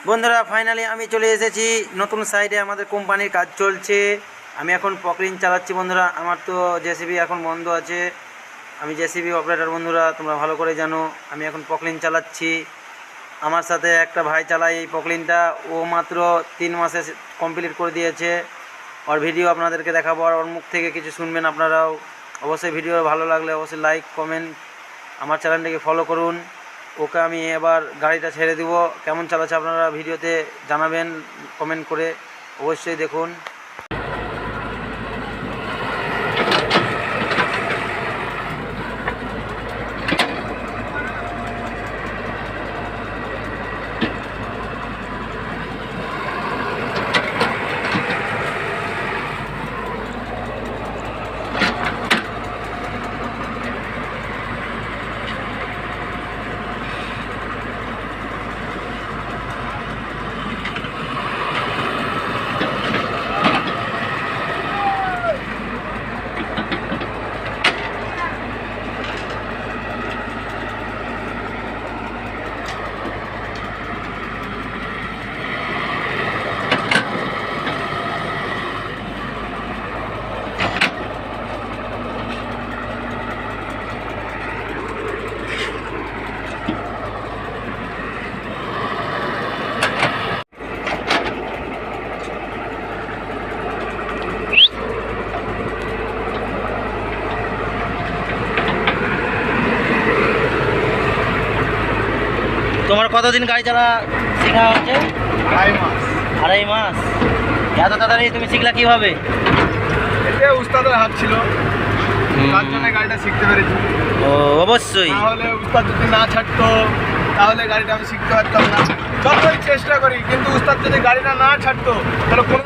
বন্ধুরা ফাইনালি আমি চলে এসেছি নতুন সাইডে। আমাদের কোম্পানির কাজ চলছে। আমি এখন পকলিন চালাচ্ছি বন্ধুরা। আমার তো জেসিবি এখন বন্ধ আছে। আমি জেসিবি অপারেটর বন্ধুরা, তোমরা ভালো করে জানো। আমি এখন পকলিন চালাচ্ছি। আমার সাথে একটা ভাই চালায় এই পকলিনটা। ও মাত্র 3 মাসে কমপ্লিট করে দিয়েছে। ওর ভিডিও আপনাদেরকে দেখাবো, আর ওর মুখ থেকে কিছু শুনবেন আপনারাও। অবশ্যই ভিডিও ভালো লাগলে অবশ্যই লাইক কমেন্ট, আমার চ্যানেলটাকে ফলো করুন। ওকে আমি এবার গাড়িটা ছেড়ে দিব। কেমন চালাচ্ছে আপনারা ভিডিওতে জানাবেন কমেন্ট করে, অবশ্যই দেখুন। তোমার কতদিন গাড়ি চালা শেখা হচ্ছে? 2.5 মাস। 2.5 মাস? এত তাড়াতাড়ি তুমি শিখলা কিভাবে? এতে উস্তাদের হাত ছিল, তার জন্য গাড়িটা শিখতে পেরেছি। ও অবশ্যই। তাহলে উস্তাদ যদি না ছাড়তো তাহলে গাড়িটা আমি শিখতে পারতাম না। যতই চেষ্টা করি, কিন্তু উস্তাদ যদি গাড়িটা না ছাড়তো তাহলে